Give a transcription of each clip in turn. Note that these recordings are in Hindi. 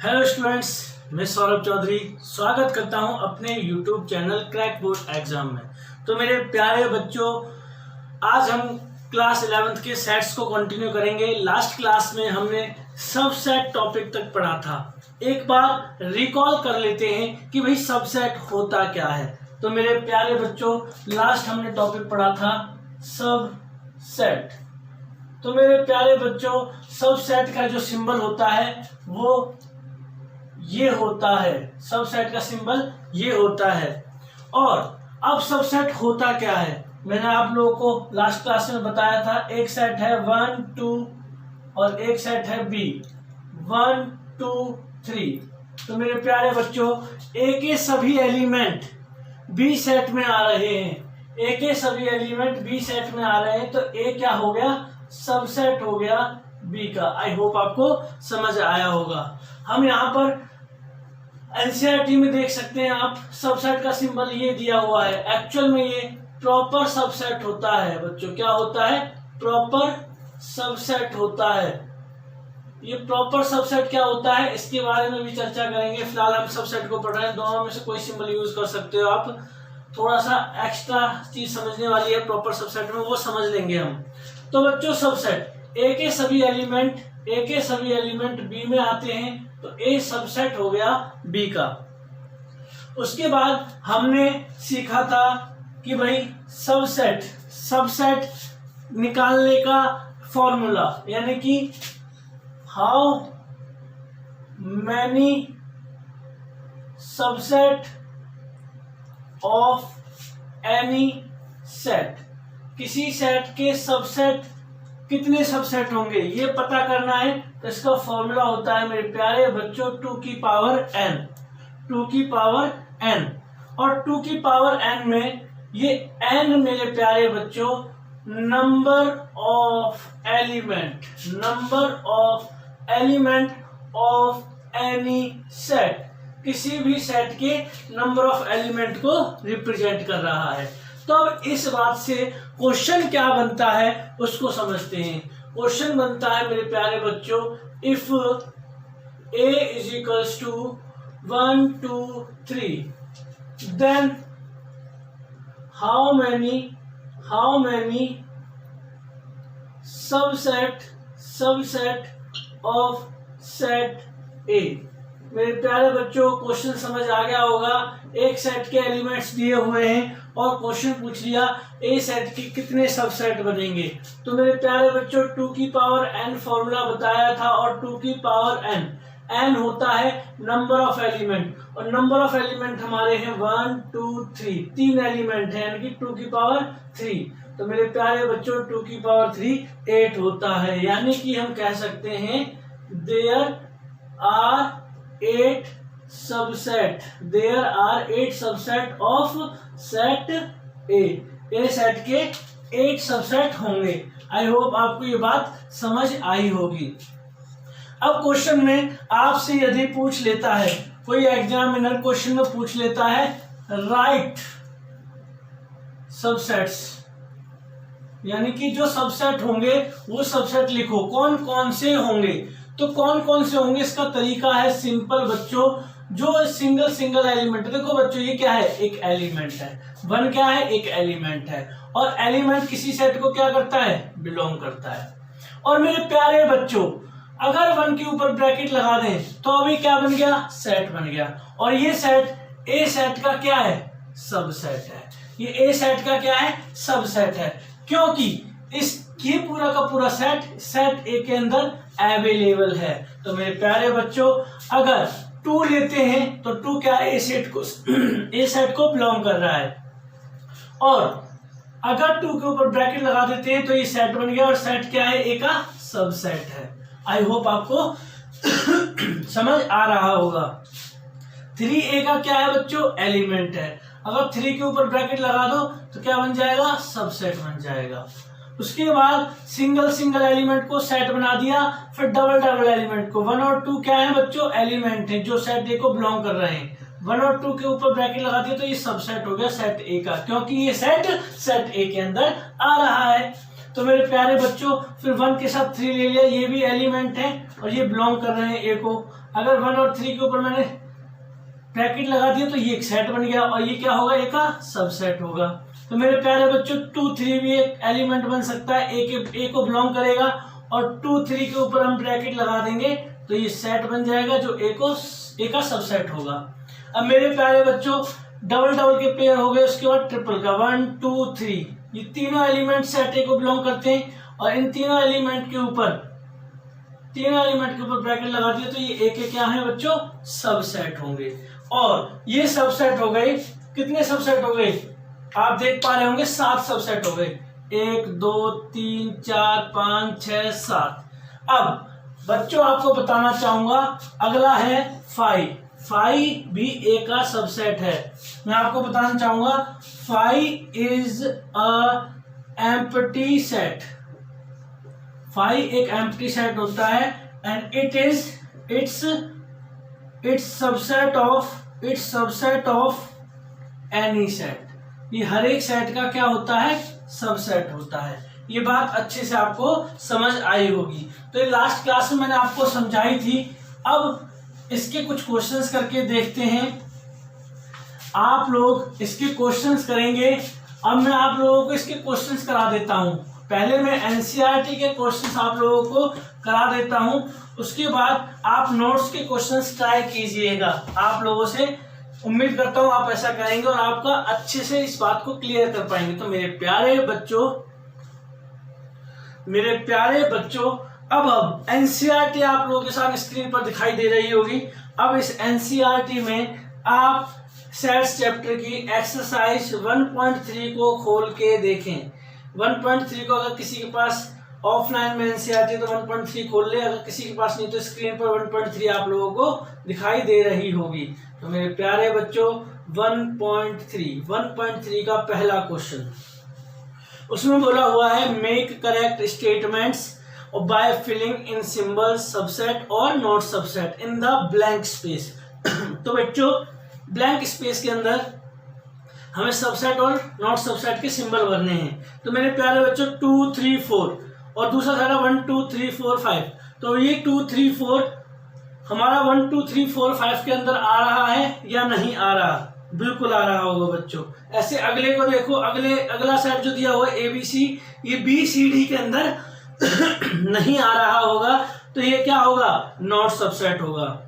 हेलो स्टूडेंट्स, मैं सौरभ चौधरी स्वागत करता हूं अपने YouTube channel crack board exam में। तो मेरे प्यारे बच्चों, आज हम क्लास 11th के सेट्स को कंटिन्यू करेंगे। लास्ट क्लास में हमने सबसेट टॉपिक तक पढ़ा था। एक बार रिकॉल कर लेते हैं कि भाई सबसेट होता क्या है। तो मेरे प्यारे बच्चों, लास्ट हमने टॉपिक पढ़ा था सबसेट। तो मेरे प्यारे बच्चों, सबसेट का जो सिंबल होता है वो ये होता है। सबसेट का सिंबल ये होता है। और अब सबसेट होता क्या है, मैंने आप लोगों को लास्ट क्लास में बताया था। एक सेट है 1 2 और एक सेट है बी 1 2 3। तो मेरे प्यारे बच्चों, ए के सभी एलिमेंट बी सेट में आ रहे हैं। ए के सभी एलिमेंट बी सेट में आ रहे हैं, तो ए क्या हो गया, सबसेट हो गया बी का। आई होप आपको समझ आया होगा। हम यहाँ पर एनसीईआरटी में देख सकते हैं आप, सबसेट का सिंबल ये दिया हुआ है। एक्चुअल में ये प्रॉपर सबसेट होता है बच्चों। क्या होता है, प्रॉपर सबसेट होता है। ये प्रॉपर सबसेट क्या होता है, इसके बारे में भी चर्चा करेंगे। फिलहाल हम सबसेट को पढ़ रहे हैं। दोनों में से कोई सिंबल यूज कर सकते हो आप। थोड़ा सा एक्स्ट्रा चीज समझने वाली है प्रॉपर सबसेट में, वो समझ लेंगे हम। तो बच्चों, सबसेट ए के सभी एलिमेंट बी में आते हैं, तो ए सबसेट हो गया बी का। उसके बाद हमने सीखा था कि भाई सबसेट निकालने का फॉर्मूला, यानी कि how many subset of any set. किसी सेट के सबसेट कितने सबसेट होंगे ये पता करना है। तो इसका फॉर्मूला होता है मेरे प्यारे बच्चों 2 की पावर n। 2 की पावर n, और 2 की पावर n में ये n मेरे प्यारे बच्चों number of element of any set. किसी भी सेट के नंबर ऑफ एलिमेंट को रिप्रेजेंट कर रहा है। तो अब इस बात से क्वेश्चन क्या बनता है उसको समझते हैं। क्वेश्चन बनता है मेरे प्यारे बच्चों, if a is equals to 1 2 3, then how many subset of set a। मेरे प्यारे बच्चों, क्वेश्चन समझ आ गया होगा। एक सेट के एलिमेंट्स दिए हुए हैं और क्वेश्चन पूछ लिया ए सेट के कितने सबसेट बनेंगे। तो मेरे प्यारे बच्चों, 2 की पावर n फॉर्मूला बताया था, और 2 की पावर n होता है नंबर ऑफ एलिमेंट, और नंबर ऑफ एलिमेंट हमारे हैं 1 2 3। 3 एलिमेंट है, यानी कि 2 की पावर 3। तो मेरे प्यारे बच्चों, 2 की पावर 3 8 होता है। यानी कि हम कह सकते हैं there are 8 subset of set A set के 8 सबसेट होंगे। आई होप आपको ये बात समझ आई होगी। अब क्वेश्चन में आपसे यदि पूछ लेता है, कोई एग्जामिनर क्वेश्चन में पूछ लेता है राइट सबसेट्स, यानी कि जो सबसेट होंगे वो सबसेट लिखो, कौन कौन से होंगे। तो कौन कौन से होंगे, इसका तरीका है सिंपल बच्चों। जो सिंगल एलिमेंट, देखो बच्चों ये क्या है, एक एलिमेंट है। 1 क्या है, एक एलिमेंट है, और एलिमेंट किसी सेट को क्या करता है, बिलोंग करता है। और मेरे प्यारे बच्चों, अगर 1 के ऊपर ब्रैकेट लगा दें तो अभी क्या बन गया, सेट बन गया। और ये सेट ए सेट का क्या है, सबसेट है। ये ए सेट का क्या है, सबसेट है, क्योंकि ये पूरा का पूरा सेट ए के अंदर अवेलेबल है। तो मेरे प्यारे बच्चों, अगर 2 लेते हैं तो 2 क्या है, ए सेट को बिलोंग कर रहा है। और अगर 2 के ऊपर ब्रैकेट लगा देते हैं तो ये सेट बन गया, और सेट क्या है, ए का सबसेट है। आई होप आपको समझ आ रहा होगा। 3 ए का क्या है बच्चों, एलिमेंट है। अगर 3 के ऊपर ब्रैकेट लगा दो तो क्या बन जाएगा, सबसेट बन जाएगा। उसके बाद सिंगल एलिमेंट को सेट बना दिया, फिर डबल एलिमेंट को। 1 और 2 क्या है बच्चों, एलिमेंट है जो सेट ए को बिलोंग कर रहे हैं। 1 और 2 के ऊपर ब्रैकेट लगा दिया तो ये सबसेट हो गया सेट ए का, क्योंकि ये सेट ए के अंदर आ रहा है। तो मेरे प्यारे बच्चों फिर 1 के साथ 3 ले लिया, ये भी एलिमेंट है और ये बिलोंग कर रहे हैं ए को। अगर 1 और 3 के ऊपर मैंने ब्रैकेट लगा दिया तो ये एक सेट बन गया, और ये क्या होगा, ए का सबसेट होगा। तो मेरे प्यारे बच्चों 2 3 भी एक एलिमेंट बन सकता है, ए को बिलोंग करेगा, और 2 3 के ऊपर हम ब्रैकेट लगा देंगे तो ये सेट बन जाएगा जो ए का सबसेट होगा। अब मेरे प्यारे बच्चों डबल डबल के पेयर हो गए, उसके बाद ट्रिपल का 1 2 3, ये तीनों एलिमेंट सेट ए को बिलोंग करते हैं, और इन तीनों एलिमेंट के ऊपर ब्रैकेट लगा दिया तो ये ए के क्या है बच्चों, सबसेट होंगे। और ये सबसेट हो गए, कितने सबसेट हो गए आप देख पा रहे होंगे, 7 सबसेट हो गए, 1 2 3 4 5 6 7। अब बच्चों आपको बताना चाहूंगा, अगला है 5 भी ए का सबसेट है। मैं आपको बताना चाहूंगा 5 इज अ एम्प्टी सेट। 5 एक एम्प्टी सेट होता है, and it's subset of any set. ये हर एक सेट का क्या होता है, सबसेट होता है। ये बात अच्छे से आपको समझ आई होगी। तो ये लास्ट क्लास में मैंने आपको समझाई थी। अब इसके कुछ क्वेश्चंस करके देखते हैं। आप लोग इसके क्वेश्चंस करेंगे। अब मैं आप लोगों को इसके क्वेश्चंस करा देता हूं। पहले मैं एनसीईआरटी के क्वेश्चंस आप लोगों को करा देता हूं, उसके बाद आप नोट्स के क्वेश्चंस ट्राई कीजिएगा। आप लोगों से उम्मीद करता हूं आप ऐसा करेंगे और आपका अच्छे से इस बात को क्लियर कर पाएंगे। तो मेरे प्यारे बच्चों अब एनसीईआरटी आप लोगों के सामने स्क्रीन पर दिखाई दे रही होगी। अब इस एनसीईआरटी में आप सेट्स चैप्टर की एक्सरसाइज 1.3 को खोल के देखें। 1.3 को अगर किसी के पास ऑफलाइन में एनसीईआरटी तो 1.3 खोल ले, अगर किसी के पास नहीं तो स्क्रीन पर 1.3 आप लोगों को दिखाई दे रही होगी। तो मेरे प्यारे बच्चों 1.3 का पहला क्वेश्चन, उसमें बोला हुआ है make correct statements by filling in symbol subset और not subset in the blank space. तो बच्चों ब्लैंक स्पेस के अंदर हमें सबसेट और नॉट सबसेट के सिंबल भरने हैं। तो मेरे प्यारे बच्चों 2 3 4 और दूसरा था 1 2 3 4 5। तो ये 2 3 4 हमारा 1 2 3 4 5 के अंदर आ रहा है या नहीं आ रहा? बिल्कुल आ रहा होगा बच्चों। ऐसे अगले को देखो, अगला सेट जो दिया हुआ है ABC, ये BCD के अंदर नहीं आ रहा होगा, तो ये क्या होगा? नॉट सबसेट होगा।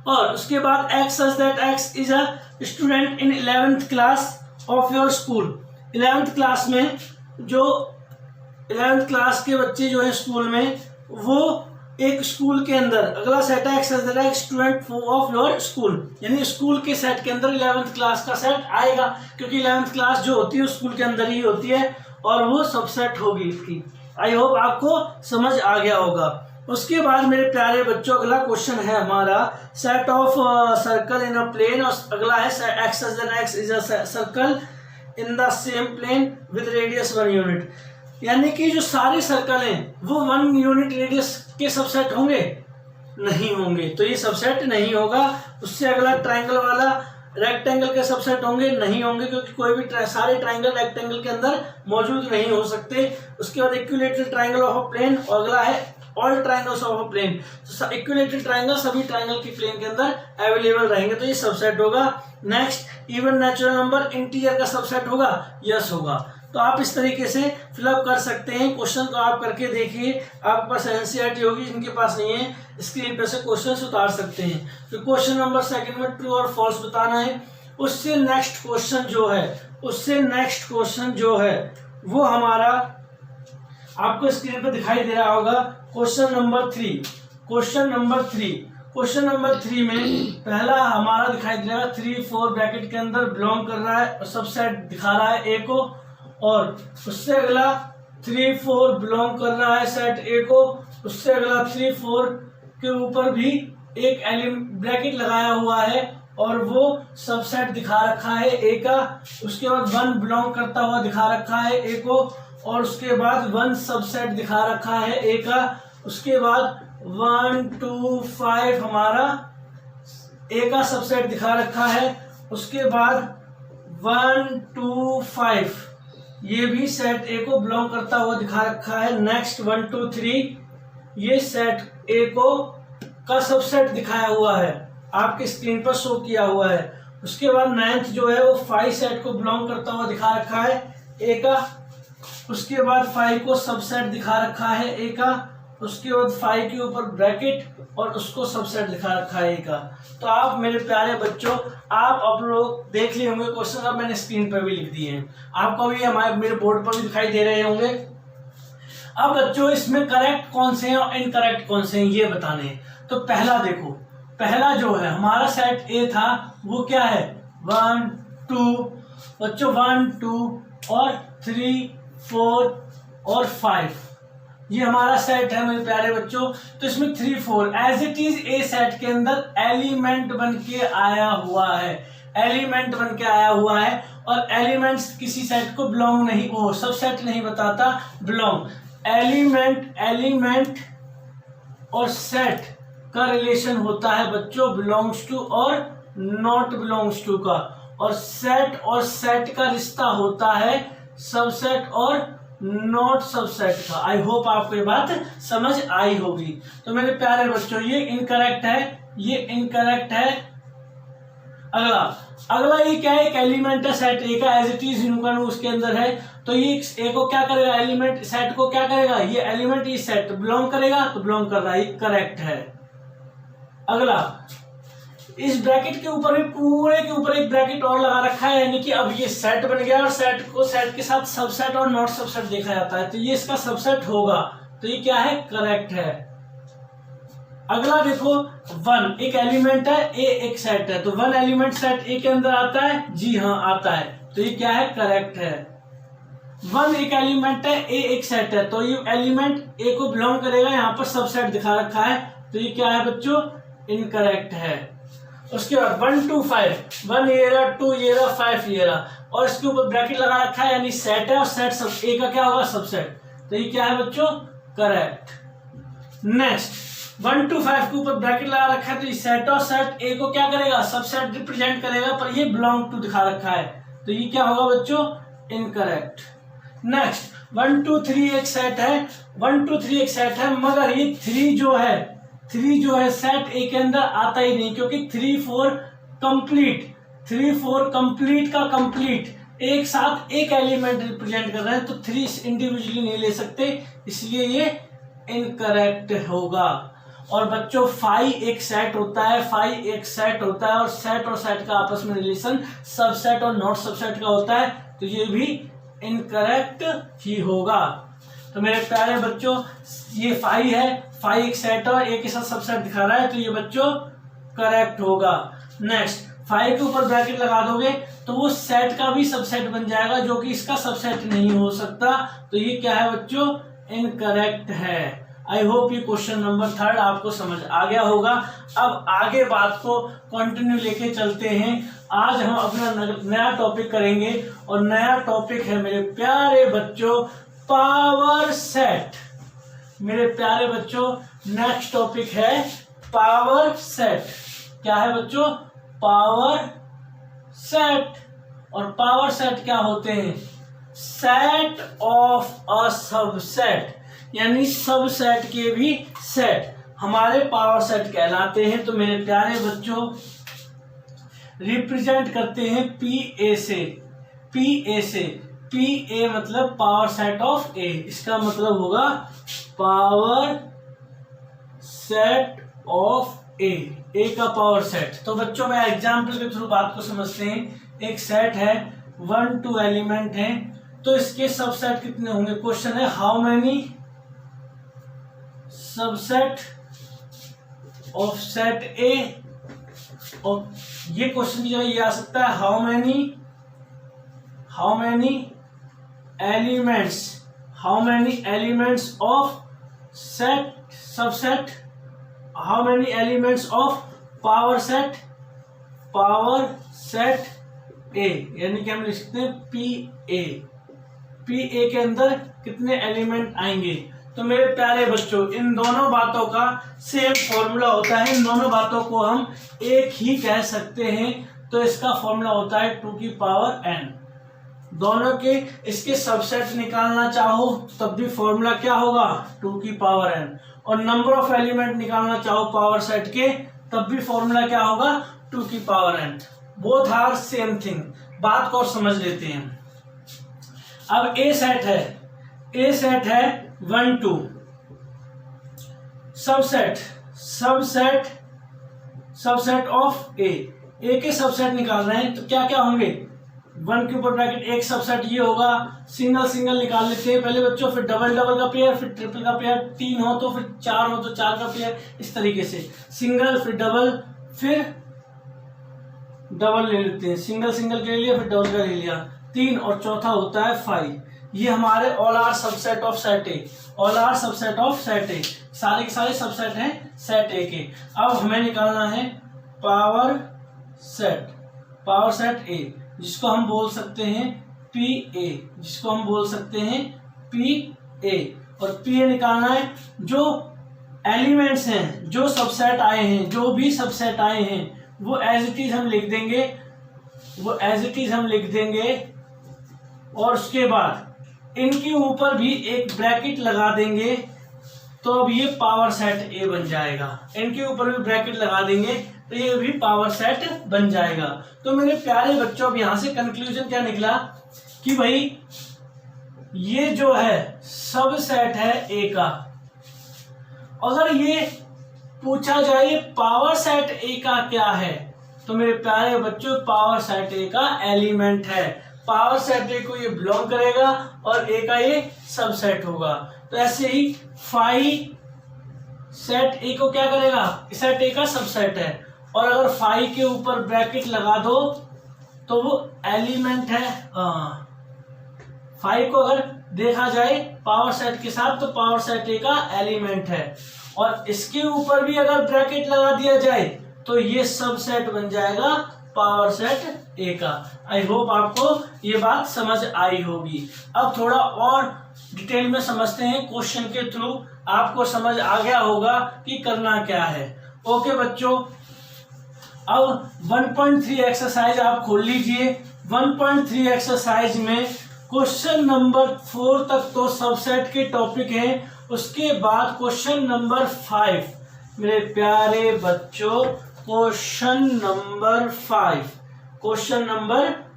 और उसके बाद X such that X is a student in 11th class of your school। 11th class में जो 11th क्लास के बच्चे जो है स्कूल में, वो एक स्कूल के अंदर, अगला सेट है X such that X student of your school, यानी स्कूल के सेट के अंदर 11th क्लास का सेट आएगा, क्योंकि 11th क्लास जो होती है स्कूल के अंदर ही होती है और वो सबसेट होगी इसकी। आई होप आपको समझ आ गया होगा। उसके बाद मेरे प्यारे बच्चों अगला क्वेश्चन है हमारा set of circle in a plane, और अगला है X such that X is a circle in the same plane with radius 1 unit। यानी कि जो सारे सर्कल हैं वो 1 यूनिट रेडियस के सबसेट होंगे? नहीं होंगे, तो ये सबसेट नहीं होगा। उससे अगला ट्राइंगल वाला रेक्टेंगल के सबसेट होंगे? नहीं होंगे, क्योंकि कोई भी सारे ट्राइंगल रेक्टेंगल के अंदर मौजूद नहीं हो सकते। उसके बाद equilateral triangle of a plane, और अगला है all triangles of a plane. तो इक्विलेटरल ट्राइंगल सभी ट्राइंगल की प्लेन के अंदर अवेलेबल रहेंगे, तो ये सबसेट होगा। Next even natural number integer का सबसेट होगा? यस होगा। तो आप इस तरीके से फिलअप कर सकते हैं। क्वेश्चन को आप करके देखिए, आपके पास एनसीईआरटी होगी, जिनके पास नहीं है स्क्रीन पर से क्वेश्चन उतार सकते हैं। तो क्वेश्चन नंबर सेकंड में ट्रू और फॉल्स बताना है। उससे नेक्स्ट क्वेश्चन जो है वो हमारा आपको स्क्रीन पर दिखाई दे रहा होगा। क्वेश्चन नंबर 3 में पहला हमारा दिखाई दे रहा है 3 4 ब्रैकेट के अंदर बिलोंग कर रहा है, सबसेट दिखा रहा है ए को, और उससे अगला 3 4 बिलोंग कर रहा है सेट ए को, उससे अगला 3 4 के ऊपर भी एक ब्रैकेट लगाया हुआ है और वो सबसेट दिखा रखा है ए का। उसके बाद 1 बिलोंग करता हुआ दिखा रखा है ए को, और उसके बाद 1 सबसेट दिखा रखा है ए का। उसके बाद 1 2 5 हमारा ए का सबसेट दिखा रखा है। उसके बाद 1 2 5 ये भी सेट ए को बिलोंग करता हुआ दिखा रखा है। नेक्स्ट 1 2 3 ये सेट ए को का सबसेट दिखाया हुआ है, आपके स्क्रीन पर शो किया हुआ है। उसके बाद 9th जो है वो 5 सेट को बिलोंग करता हुआ दिखा रखा है ए का। उसके बाद 5 को सबसेट दिखा रखा है ए का। उसके बाद 5 के ऊपर ब्रैकेट और उसको सबसेट दिखा रखा है ए का। तो आप मेरे प्यारे बच्चों, आप लोग देख लिए होंगे क्वेश्चन, अब मैंने स्क्रीन पर भी लिख दिए हैं, आपको भी हमारे मेरे बोर्ड पर भी दिखाई दे रहे होंगे। अब बच्चों इसमें करेक्ट कौन से हैं और इनकरेक्ट कौन से हैं ये बताने हैं। तो पहला देखो, पहला जो है हमारा सेट ए था वो क्या है 1 2 बच्चों 1 2 और 3 4 और 5, ये हमारा सेट है मेरे प्यारे बच्चों। तो इसमें 3 4 as it is a set के अंदर एलिमेंट बन के आया हुआ है, एलिमेंट बन के आया हुआ है। और एलिमेंट्स किसी सेट को बिलोंग नहीं, वो सब सेट नहीं बताता, बिलोंग। एलिमेंट और सेट का रिलेशन होता है बच्चों बिलोंग्स टू और नॉट बिलोंग्स टू का, और सेट का रिश्ता होता है सबसेट और नॉट सबसेट का। आई होप आपको ये बात समझ आई होगी। तो मेरे प्यारे बच्चों ये इनकरेक्ट है, ये इनकरेक्ट है। अगला ये क्या है, एक एलिमेंट है सेट ए का, एज इट इज इनका उसके अंदर है। तो ये ए को क्या करेगा, एलिमेंट सेट को क्या करेगा, ये एलिमेंट इस सेट बिलोंग करेगा, तो बिलोंग कर रहा है, करेक्ट है। अगला इस ब्रैकेट के ऊपर भी पूरे के ऊपर एक ब्रैकेट और लगा रखा है, यानी कि अब ये सेट बन गया और सेट को सेट के साथ सबसेट और नॉट सबसेट देखा जाता है, तो ये इसका सबसेट होगा, तो ये क्या है, करेक्ट है। अगला देखो 1 एक एलिमेंट है, ए एक सेट है, तो 1 एलिमेंट सेट ए के अंदर आता है, जी हाँ आता है, तो ये क्या है, करेक्ट है। 1 एक एलिमेंट है, ए एक सेट है, तो ये एलिमेंट ए को बिलोंग करेगा, यहाँ पर सबसेट दिखा रखा है, तो ये क्या है बच्चों, इनकरेक्ट है। उसके बाद 1 2 5 1 ये रहा, 2 ये रहा, 5 ये रहा, और इसके ऊपर ब्रैकेट लगा रखा है, यानी सेट है और सेट सब ए का क्या होगा, सबसेट, तो ये क्या है बच्चों, करेक्ट। नेक्स्ट 1 2 5 के ऊपर ब्रैकेट लगा रखा है, तो ये सेट और सेट ए को क्या करेगा, सबसेट रिप्रेजेंट करेगा, पर ये बिलोंग टू दिखा रखा है, तो ये क्या होगा बच्चों, इनकरेक्ट। नेक्स्ट 1 2 3 एक सेट है, 1 2 3 एक सेट है, मगर ये 3 जो है सेट ए के अंदर आता ही नहीं, क्योंकि 3 4 कंप्लीट का कंप्लीट एक साथ एक एलिमेंट रिप्रेजेंट कर रहे हैं, तो 3 इंडिविजुअली नहीं ले सकते, इसलिए ये इनकरेक्ट होगा। और बच्चों 5 एक सेट होता है, 5 एक सेट होता है, और सेट का आपस में रिलेशन सबसेट और नॉट सबसेट का होता है, तो ये भी इनकरेक्ट ही होगा। तो मेरे प्यारे बच्चों ये 5 है, 5 एक सेट और एक के साथ सबसेट दिखा रहा है, तो ये बच्चों करेक्ट होगा। नेक्स्ट 5 के ऊपर ब्रैकेट लगा दोगे तो वो सेट का भी सबसेट बन जाएगा, जो कि इसका सबसेट नहीं हो सकता, तो ये क्या है बच्चों, इनकरेक्ट है। आई होप ये क्वेश्चन नंबर 3 आपको समझ आ गया होगा। अब आगे बात को कंटिन्यू लेके चलते हैं। आज हम अपना नया टॉपिक करेंगे, और नया टॉपिक है मेरे प्यारे बच्चों पावर सेट। मेरे प्यारे बच्चों नेक्स्ट टॉपिक है पावर सेट। क्या है बच्चों, पावर सेट। और पावर सेट क्या होते हैं, सेट ऑफ अ सबसेट, यानी सबसेट के भी सेट हमारे पावर सेट कहलाते हैं। तो मेरे प्यारे बच्चों रिप्रेजेंट करते हैं पी ए से। पी ए मतलब पावर सेट ऑफ ए, इसका मतलब होगा पावर सेट ऑफ ए का पावर सेट। तो बच्चों मैं एग्जाम्पल के थ्रू बात को समझते हैं। एक सेट है, 1 2 एलिमेंट हैं, तो इसके सबसेट कितने होंगे। क्वेश्चन है how many subset of set ए, और ये क्वेश्चन की जगह ये आ सकता है how many elements of set subset, how many elements of power set ए, यानी कि हम लिख सकते हैं पी ए के अंदर कितने एलिमेंट आएंगे। तो मेरे प्यारे बच्चों इन दोनों बातों का सेम फॉर्मूला होता है, इन दोनों बातों को हम एक ही कह सकते हैं। तो इसका फॉर्मूला होता है 2 की पावर n। दोनों के इसके सबसेट निकालना चाहो तब भी फॉर्मूला क्या होगा, 2 की पावर n। और नंबर ऑफ एलिमेंट निकालना चाहो पावर सेट के, तब भी फॉर्मूला क्या होगा, 2 की power n। Both are same thing. बात को और समझ लेते हैं। अब ए सेट है 1 2, सबसेट ऑफ ए के सबसेट निकाल रहे हैं, तो क्या क्या होंगे, 1 के ऊपर ब्रैकेट एक सबसेट ये होगा, सिंगल निकाल लेते हैं पहले बच्चों, फिर डबल का पेयर, फिर ट्रिपल का पेयर, 3 हो तो, फिर 4 हो तो 4 का पेयर, इस तरीके से सिंगल फिर डबल फिर डबल ले लेते हैं, सिंगल के ले लिया, फिर डबल का ले लिया, 3 और चौथा होता है 5। ये हमारे all are subset of set A, सारे के सारे सबसेट हैं सेट ए के। अब हमें निकालना है पावर सेट ए, जिसको हम बोल सकते हैं पी ए, और पी ए निकालना है जो एलिमेंट्स हैं, जो सबसेट आए हैं, जो भी सबसेट आए हैं वो एज इट इज हम लिख देंगे, और उसके बाद इनके ऊपर भी एक ब्रैकेट लगा देंगे, तो अब ये पावर सेट ए बन जाएगा। इनके ऊपर भी ब्रैकेट लगा देंगे तो ये भी पावर सेट बन जाएगा। तो मेरे प्यारे बच्चों, अब यहां से कंक्लूजन क्या निकला कि भाई ये जो है सबसेट है ए का। अगर ये पूछा जाए पावर सेट ए का क्या है, तो मेरे प्यारे बच्चों पावर सेट ए का एलिमेंट है। पावर सेट ए को ये बिलोंग करेगा और ए का ये सबसेट होगा। तो ऐसे ही फाई सेट ए को क्या करेगा, सेट ए का सबसेट है, और अगर फाई के ऊपर ब्रैकेट लगा दो तो वो एलिमेंट है। फाई को अगर देखा जाए पावर सेट के साथ तो पावर सेट ए का एलिमेंट है, और इसके ऊपर भी अगर ब्रैकेट लगा दिया जाए तो ये सबसेट बन जाएगा पावर सेट ए का। आई होप आपको ये बात समझ आई होगी। अब थोड़ा और डिटेल में समझते हैं, क्वेश्चन के थ्रू आपको समझ आ गया होगा कि करना क्या है। ओके बच्चों, अब 1.3 एक्सरसाइज आप खोल लीजिए। 1.3 एक्सरसाइज में क्वेश्चन नंबर 4 तक तो सबसेट के टॉपिक हैं, उसके बाद क्वेश्चन नंबर 5 मेरे प्यारे बच्चों, क्वेश्चन नंबर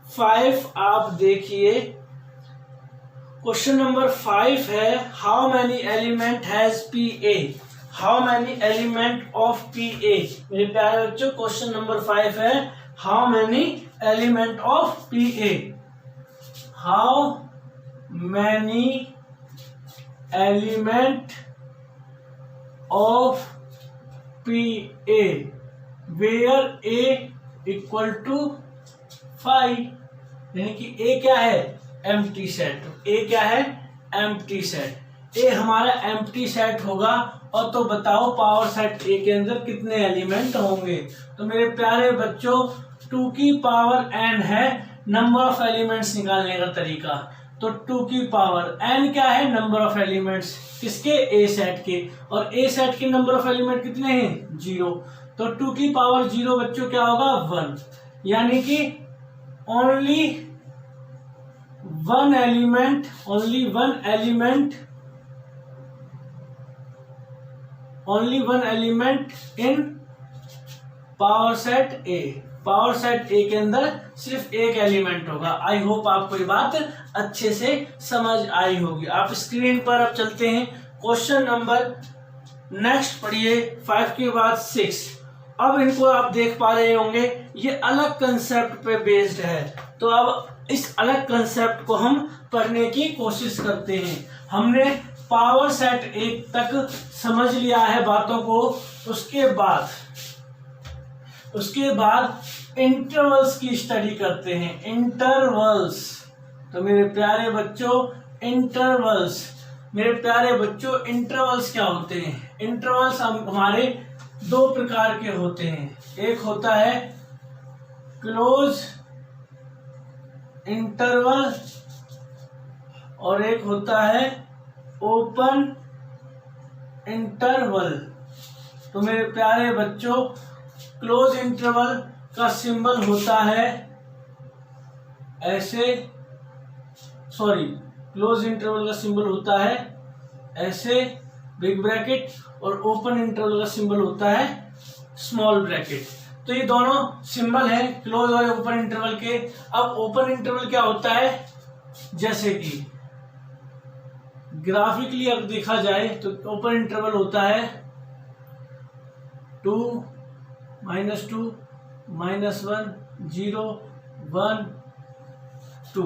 5 आप देखिए। क्वेश्चन नंबर 5 है how many element has P A, how many element of P A. मेरे प्यारे बच्चों, क्वेश्चन नंबर 5 है how many element of P A, how many element of P A where A equal to 5, यानी कि ए क्या है, एम्प्टी सेट। ए क्या है, एम्प्टी सेट। ए हमारा एम्प्टी सेट होगा, और तो बताओ पावर सेट ए के अंदर कितने एलिमेंट होंगे। तो मेरे प्यारे बच्चों 2 की पावर n है नंबर ऑफ एलिमेंट्स निकालने का तरीका। तो 2 की पावर n क्या है, नंबर ऑफ एलिमेंट्स किसके, ए सेट के, और ए सेट के नंबर ऑफ एलिमेंट कितने हैं, 0। तो 2 की पावर 0 बच्चों क्या होगा, 1, यानी कि only one element in power set A. Power set ए के अंदर सिर्फ एक एलिमेंट होगा। आई होप आपको ये बात अच्छे से समझ आई होगी। आप स्क्रीन पर अब चलते हैं क्वेश्चन नंबर नेक्स्ट पढ़िए 5 के बाद 6। अब इनको आप देख पा रहे होंगे ये अलग कंसेप्ट पे बेस्ड है, तो अब इस अलग कंसेप्ट को हम पढ़ने की कोशिश करते हैं। हमने पावर सेट 1 तक समझ लिया है बातों को, उसके बाद इंटरवल्स की स्टडी करते हैं। इंटरवल्स, तो मेरे प्यारे बच्चों इंटरवल्स क्या होते हैं। इंटरवल्स हमारे 2 प्रकार के होते हैं, एक होता है क्लोज इंटरवल और एक होता है ओपन इंटरवल। तो मेरे प्यारे बच्चों क्लोज इंटरवल का सिंबल होता है ऐसे, क्लोज इंटरवल का सिंबल होता है ऐसे, बिग ब्रैकेट और ओपन इंटरवल का सिंबल होता है स्मॉल ब्रैकेट। तो ये दोनों सिंबल है क्लोज और ओपन इंटरवल के। अब ओपन इंटरवल क्या होता है, जैसे कि ग्राफिकली अगर देखा जाए तो ओपन इंटरवल होता है 2 -2 -1 0 1 2।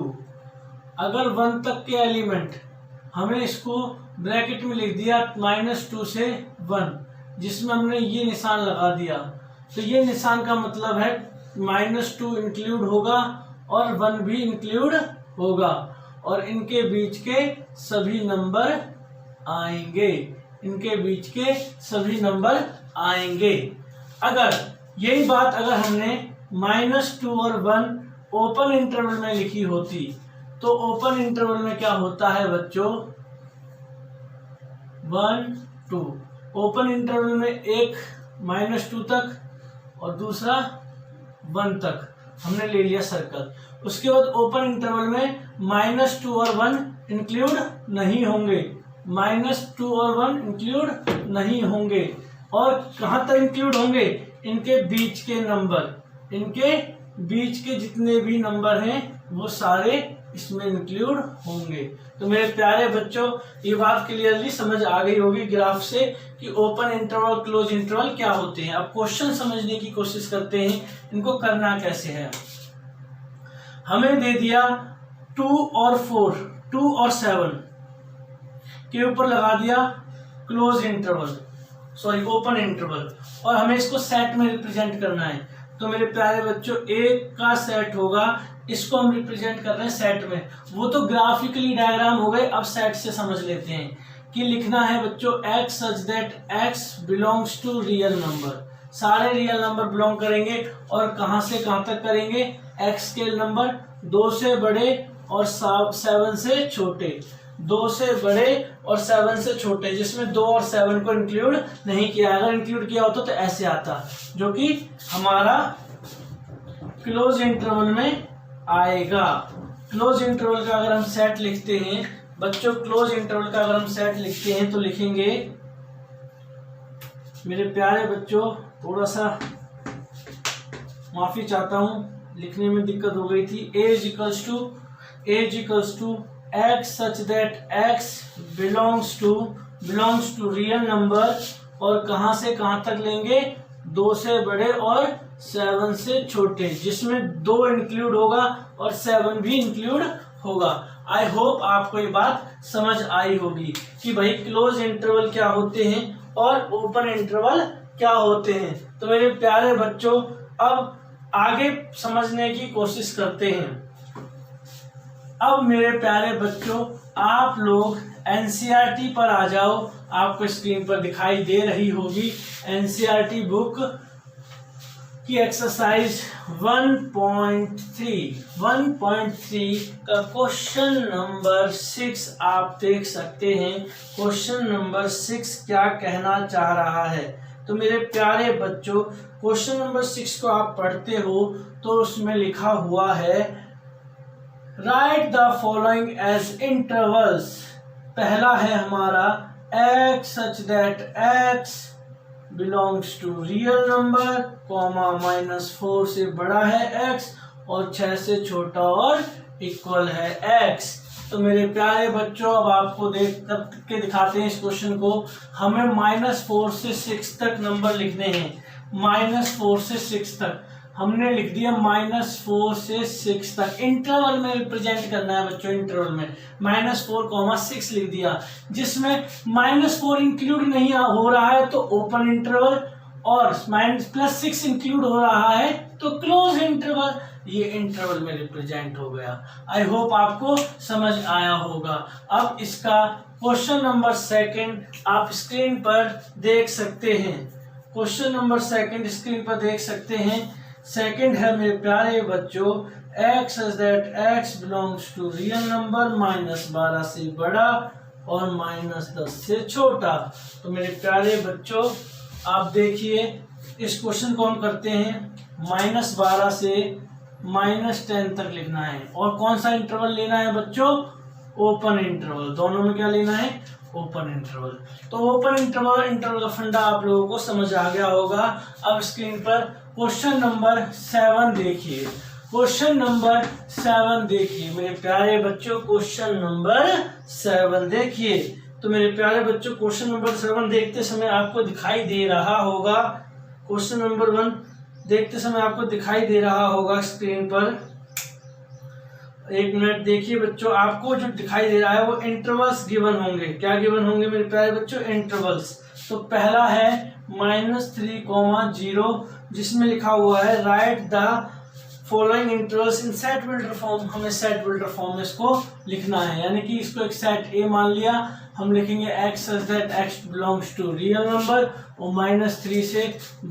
अगर 1 तक के एलिमेंट हमें इसको ब्रैकेट में लिख दिया -2 से 1, जिसमें हमने ये निशान लगा दिया, तो ये निशान का मतलब है -2 इंक्लूड होगा और 1 भी इंक्लूड होगा और इनके बीच के सभी नंबर आएंगे, इनके बीच के सभी नंबर आएंगे। अगर यही बात अगर हमने -2 और 1 ओपन इंटरवल में लिखी होती तो ओपन इंटरवल में क्या होता है बच्चों, 1 2। ओपन इंटरवल में एक -2 तक और दूसरा 1 तक हमने ले लिया सर्कल। उसके बाद ओपन इंटरवल में -2 और 1 इंक्लूड नहीं होंगे, -2 और 1 इंक्लूड नहीं होंगे। और कहां तक इंक्लूड होंगे, इनके बीच के नंबर, इनके बीच के जितने भी नंबर हैं वो सारे इसमें इंक्लूड होंगे। तो मेरे प्यारे बच्चों, ये बात क्लियरली समझ आ गई होगी ग्राफ से कि ओपन इंटरवल क्लोज इंटरवल क्या होते हैं। अब क्वेश्चन समझने की कोशिश करते हैं, इनको करना कैसे है। हमें दे दिया 2 और 4, 2 और 7 के ऊपर लगा दिया close interval, sorry open interval, और हमें इसको सेट में रिप्रेजेंट करना है। तो मेरे प्यारे बच्चों, एक का सेट होगा, इसको हम रिप्रेजेंट कर रहे हैं सेट में। वो तो ग्राफिकली डायग्राम हो गए, अब सेट से समझ लेते हैं कि लिखना है बच्चों x such that x belongs to real number. सारे रियल नंबर बिलोंग करेंगे और कहां से कहां तक करेंगे, x के नंबर 2 से बड़े और 7 से छोटे, 2 से बड़े और 7 से छोटे, जिसमें 2 और 7 को इंक्लूड नहीं किया। अगर इंक्लूड किया होता तो ऐसे आता, जो कि हमारा क्लोज इंटरवल में आएगा। क्लोज इंटरवल का अगर हम सेट लिखते हैं बच्चों, क्लोज इंटरवल का अगर हम सेट लिखते हैं तो लिखेंगे, मेरे प्यारे बच्चों थोड़ा सा माफी चाहता हूं, लिखने में दिक्कत हो गई थी। age equals to x such that x belongs to real number, और कहां से कहां तक लेंगे, 2 से बड़े और 7 से छोटे, जिसमें 2 इंक्लूड होगा और 7 भी इंक्लूड होगा। आई होप आपको ये बात समझ आई होगी कि भाई क्लोज इंटरवल क्या होते हैं और ओपन इंटरवल क्या होते हैं। तो मेरे प्यारे बच्चों, अब आगे समझने की कोशिश करते हैं। अब मेरे प्यारे बच्चों, आप लोग एनसीईआरटी पर आ जाओ। आपको स्क्रीन पर दिखाई दे रही होगी एनसीईआरटी बुक की एक्सरसाइज 1.3 का क्वेश्चन नंबर 6 आप देख सकते हैं। क्वेश्चन नंबर 6 क्या कहना चाह रहा है। तो मेरे प्यारे बच्चों, क्वेश्चन नंबर 6 को आप पढ़ते हो तो उसमें लिखा हुआ है, write the following as intervals. पहला है हमारा x such that x belongs to real number, comma -4 से बड़ा है x और 6 से छोटा और इक्वल है x। तो मेरे प्यारे बच्चों, अब आपको देख के दिखाते हैं इस क्वेश्चन को। हमें -4 से 6 तक नंबर लिखने हैं, -4 से 6 तक हमने लिख दिया, -4 से 6 तक इंटरवल में रिप्रेजेंट करना है बच्चों। इंटरवल में -4, 6 लिख दिया, जिसमें -4 इंक्लूड नहीं हो रहा है तो ओपन इंटरवल, और +6 इंक्लूड हो रहा है तो क्लोज इंटरवल। ये इंटरवल में रिप्रेजेंट हो गया। आई होप आपको समझ आया होगा। अब इसका क्वेश्चन नंबर 2 आप स्क्रीन पर देख सकते हैं। क्वेश्चन नंबर 2 स्क्रीन पर देख सकते हैं। सेकंड है मेरे प्यारे बच्चों, x such that x belongs to real number, -12 से बड़ा और -10 से छोटा। तो मेरे प्यारे बच्चों, आप देखिए इस क्वेश्चन को हम करते हैं, -12 से -10 तक लिखना है। और कौन सा इंटरवल लेना है बच्चों, ओपन इंटरवल। दोनों में क्या लेना है, ओपन इंटरवल। तो ओपन इंटरवल का फंडा आप लोगों को समझ आ गया होगा। अब स्क्रीन पर क्वेश्चन नंबर 7 देखिए। क्वेश्चन नंबर 7 देखिए मेरे प्यारे बच्चों, क्वेश्चन नंबर 7 देखिए। तो मेरे प्यारे बच्चों, क्वेश्चन नंबर 7 देखते समय आपको दिखाई दे रहा होगा, क्वेश्चन नंबर 1 देखते समय आपको दिखाई दे रहा होगा स्क्रीन पर। एक मिनट देखिए बच्चों, आपको जो दिखाई दे रहा है वो इंटरवल्स गिवन होंगे। क्या गिवन होंगे मेरे प्यारे बच्चों? इंटरवल्स। तो पहला है -3,0 जिसमें लिखा हुआ है write the following intervals in set builder form. हमें सेट बिल्डर फॉर्म में इसको लिखना है, यानी कि इसको एक सेट ए मान लिया, हम लिखेंगे x such that x belongs to real number और -3 से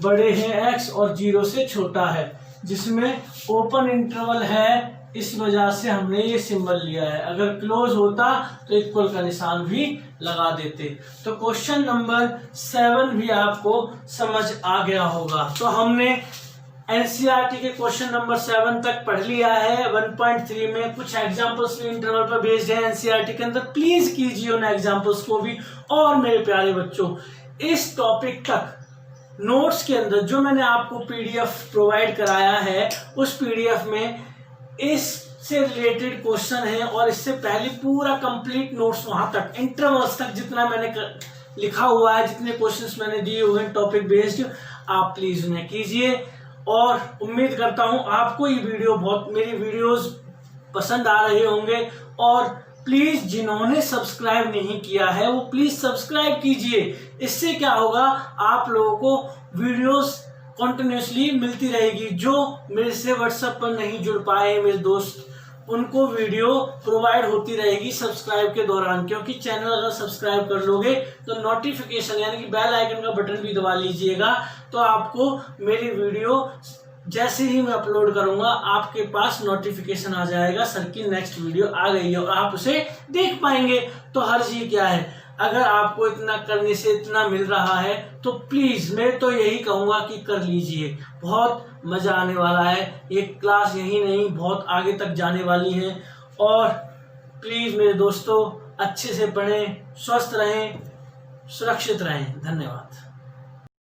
बड़े हैं x और 0 से छोटा है, जिसमें ओपन इंटरवल है, इस वजह से हमने ये सिंबल लिया है। अगर क्लोज होता तो इक्वल का निशान भी लगा देते। तो क्वेश्चन नंबर 7 भी आपको समझ आ गया होगा। तो हमने एनसीईआरटी के क्वेश्चन नंबर 7 तक पढ़ लिया है। 1.3 में कुछ एग्जांपल्स भी इंटरवल पर बेस्ड है एनसीईआरटी के अंदर, प्लीज कीजिए उन एग्जांपल्स को भी। और मेरे प्यारे बच्चों, इस टॉपिक तक नोट्स के अंदर जो मैंने आपको पीडीएफ प्रोवाइड कराया है, उस पीडीएफ में इससे रिलेटेड क्वेश्चन है और इससे पहले पूरा कंप्लीट नोट्स वहां तक इंटरवल्स तक जितना मैंने लिखा हुआ है, जितने क्वेश्चंस मैंने दिए हुए हैं टॉपिक बेस्ड, आप प्लीज उन्हें कीजिए। और उम्मीद करता हूं आपको ये वीडियो मेरी वीडियोस पसंद आ रहे होंगे। और प्लीज जिन्होंने सब्सक्राइब नहीं किया है वो प्लीज सब्सक्राइब कीजिए। इससे क्या होगा, आप लोगों को वीडियोस कंटिन्यूसली मिलती रहेगी। जो मेरे से व्हाट्सएप पर नहीं जुड़ पाए मेरे दोस्त, उनको वीडियो प्रोवाइड होती रहेगी सब्सक्राइब के दौरान, क्योंकि चैनल अगर सब्सक्राइब कर लोगे तो नोटिफिकेशन यानी कि बेल आइकन का बटन भी दबा लीजिएगा, तो आपको मेरी वीडियो जैसे ही मैं अपलोड करूंगा आपके पास नोटिफिकेशन आ जाएगा, सर की नेक्स्ट वीडियो आ गई है, और आप उसे देख पाएंगे। तो हर्ज ही क्या है, अगर आपको इतना करने से इतना मिल रहा है तो प्लीज मैं तो यही कहूंगा कि कर लीजिए। बहुत मजा आने वाला है, ये क्लास यही नहीं बहुत आगे तक जाने वाली है। और प्लीज मेरे दोस्तों, अच्छे से पढ़ें, स्वस्थ रहें, सुरक्षित रहें। धन्यवाद।